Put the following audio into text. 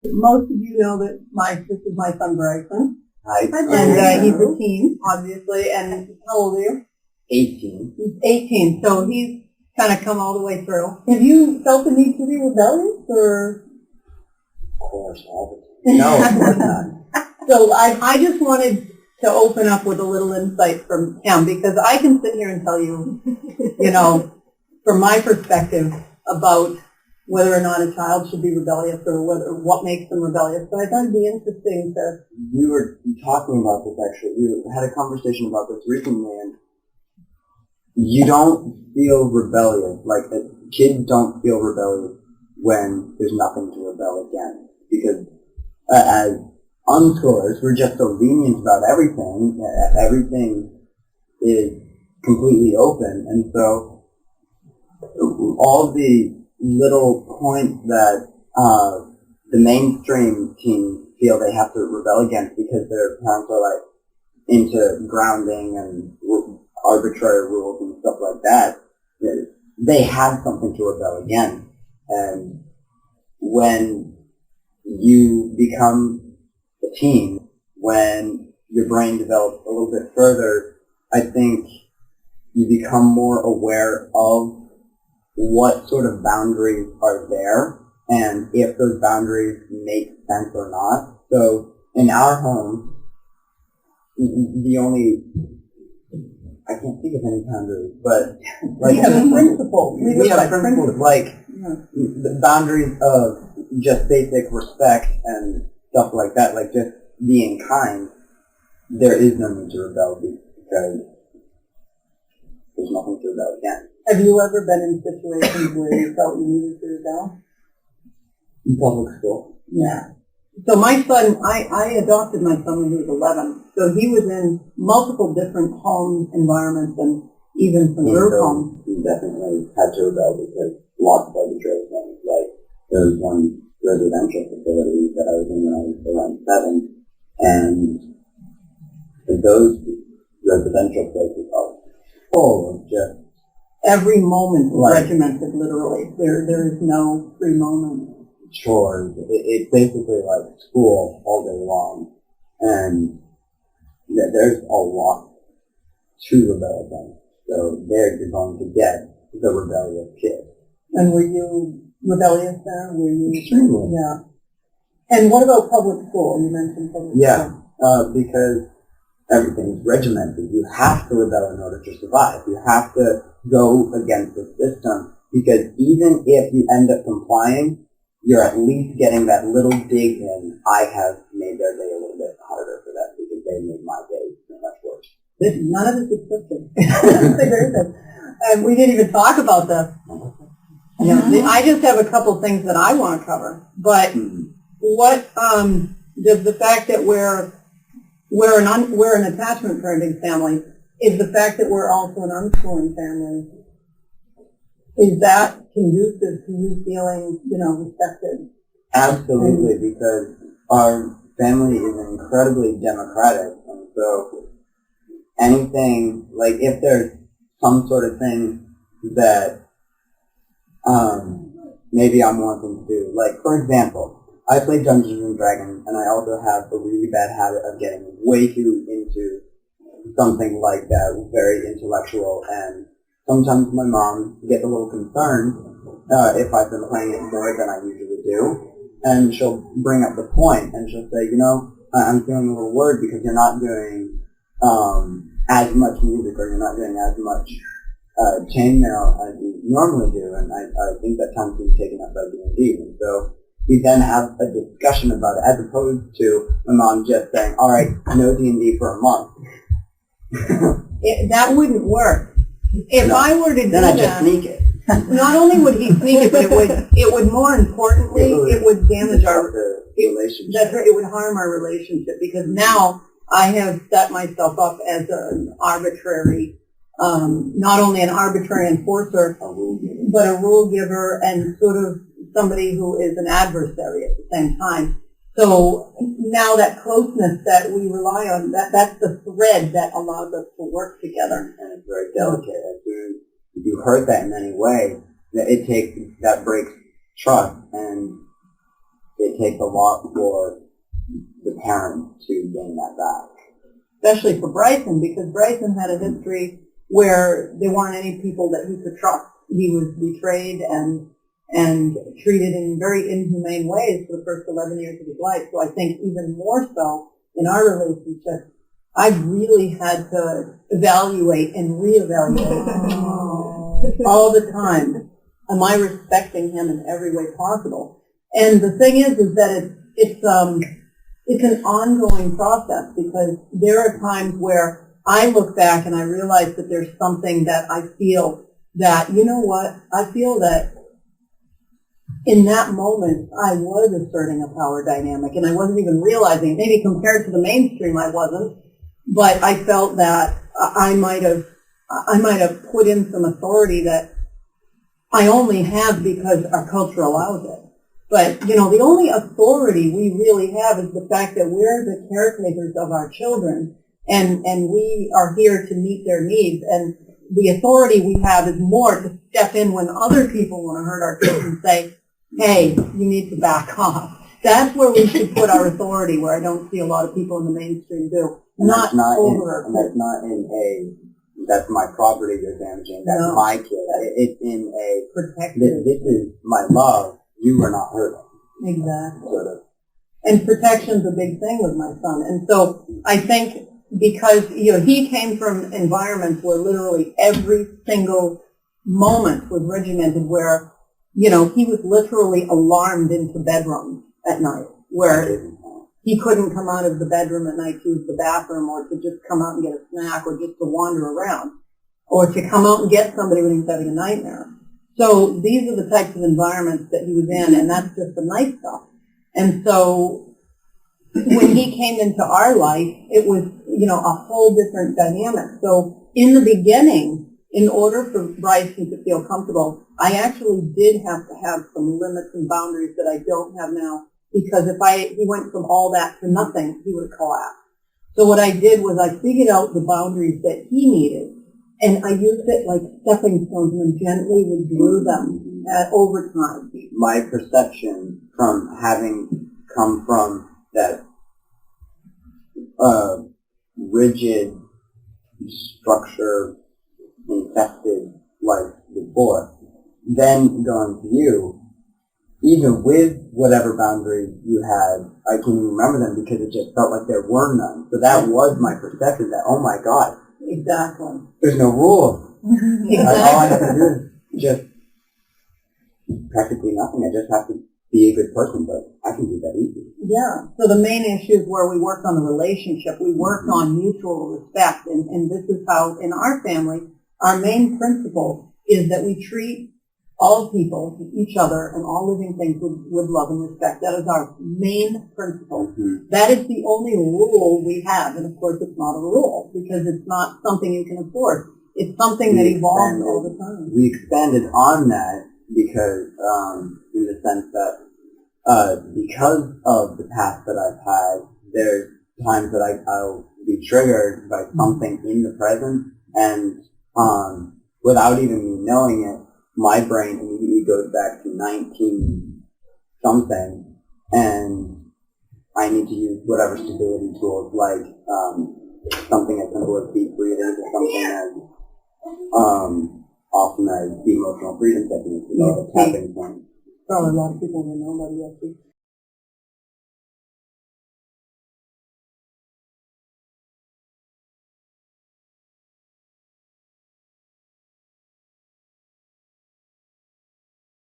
Most of you know that this is my son Brycen. Hi. And he's a teen, obviously. And how old are you? 18. He's 18, so he's kind of come all the way through. Have you felt the need to be rebellious, or? Of course, all the time. No, of course not. So I just wanted to open up with a little insight from him, because I can sit here and tell you, from my perspective about whether or not a child should be rebellious or what makes them rebellious. But I thought it'd be interesting to... We were talking about this, actually. We had a conversation about this recently, and you don't feel rebellious. Like, kids don't feel rebellious when there's nothing to rebel against. Because as unschoolers, we're just so lenient about everything. Everything is completely open. And so all the little points that the mainstream teens feel they have to rebel against because their parents are like into grounding and arbitrary rules and stuff like that, they have something to rebel against. And when you become a teen, when your brain develops a little bit further, I think you become more aware of what sort of boundaries are there and if those boundaries make sense or not. So in our home, the only, I can't think of any boundaries, but like we have principles. We have principles like the boundaries of just basic respect and stuff like that, like just being kind. There is no need to rebel because there's nothing to rebel against. Have you ever been in situations where you felt you needed to rebel? In public school? Yeah. So my son, I adopted my son when he was 11. So he was in multiple different home environments and even some group homes. He definitely had to rebel because lots of arbitrary things. Like there was one residential facility that I was in when I was around 7, and those residential places are full of just every moment is regimented, literally. There is no free moment. Chores. It's basically like school all day long. And there's a lot to rebel against. So there you're going to get the rebellious kid. And were you rebellious there? Were you? Extremely. Yeah. And what about public school? You mentioned public school. Yeah, because everything's regimented. You have to rebel in order to survive. You have to go against the system, because even if you end up complying, you're at least getting that little dig in. I have made their day a little bit harder for them because they made my day so much worse. None of this is scripted. And we didn't even talk about this. I just have a couple things that I want to cover. But what does the fact that we're an attachment parenting family, is the fact that we're also an unschooling family, is that conducive to you feeling, respected? Absolutely, because our family is incredibly democratic, and so anything, like if there's some sort of thing that maybe I'm wanting to do, like for example, I play Dungeons and Dragons, and I also have a really bad habit of getting way too into something like that, very intellectual, and sometimes my mom gets a little concerned if I've been playing it more than I usually do, and she'll bring up the point, and she'll say, I'm feeling a little worried because you're not doing as much music, or you're not doing as much chainmail as you normally do, and I think that time's being taken up by D&D, and so we then have a discussion about it, as opposed to my mom just saying, all right, no D&D for a month. That wouldn't work. If I were to do that, then I'd just sneak it. Not only would he sneak it, but it would more importantly, it would damage our relationship. It would harm our relationship, because now I have set myself up as an arbitrary, not only an arbitrary enforcer, but a rule giver and sort of somebody who is an adversary at the same time. So now that closeness that we rely on, that's the thread that allows us to work together. And it's very delicate. If you hurt that in any way, that breaks trust. And it takes a lot for the parent to gain that back. Especially for Brycen, because Brycen had a history where there weren't any people that he could trust. He was betrayed and treated in very inhumane ways for the first 11 years of his life. So I think even more so in our relationship, I really had to evaluate and reevaluate all the time. Am I respecting him in every way possible? And the thing is that it's an ongoing process, because there are times where I look back and I realize that there's something that I feel that, you know what, I feel that in that moment I was asserting a power dynamic and I wasn't even realizing it. Maybe compared to the mainstream I wasn't, but I felt that I might have put in some authority that I only have because our culture allows it. But, the only authority we really have is the fact that we're the caretakers of our children, and we are here to meet their needs. And the authority we have is more to step in when other people want to hurt our kids and say, hey, you need to back off. That's where we should put our authority, where I don't see a lot of people in the mainstream do. And that's not in a, that's my property you're damaging, that's my kid. It's in a, protective. This is my love, you are not hurting. Exactly. Sort of. And protection's a big thing with my son. And so I think because, he came from environments where literally every single moment was regimented, where, he was literally alarmed into bedrooms at night, where he couldn't come out of the bedroom at night to use the bathroom, or to just come out and get a snack, or just to wander around, or to come out and get somebody when he was having a nightmare. So these are the types of environments that he was in, and that's just the nice stuff. And so when he came into our life, it was, a whole different dynamic. So in the beginning, in order for Brycen to feel comfortable, I actually did have to have some limits and boundaries that I don't have now, because if he went from all that to nothing, he would have collapsed. So what I did was I figured out the boundaries that he needed, and I used it like stepping stones and gently withdrew them over time. My perception from having come from that rigid structure infested life before, then going to you, even with whatever boundaries you had, I can remember them because it just felt like there were none. So that was my perspective, that, oh my God, Exactly. there's no rules. Exactly. All I have to do is just practically nothing. I just have to be a good person, but I can do that easy. Yeah. So the main issue is where we work on the relationship. We work on mutual respect, and this is how, in our family, our main principle is that we treat all people, each other, and all living things with love and respect. That is our main principle. Mm-hmm. That is the only rule we have, and of course it's not a rule, because it's not something you can enforce. It's something that evolves all the time. We expanded on that because, in the sense that, because of the past that I've had, there's times that I'll be triggered by something in the present, and without even me knowing it, my brain immediately goes back to 19-something, and I need to use whatever stability tools, like something as simple as deep breathing, to something as often as the emotional freedom technique, the tapping point. Probably a lot of people don't know about EFT.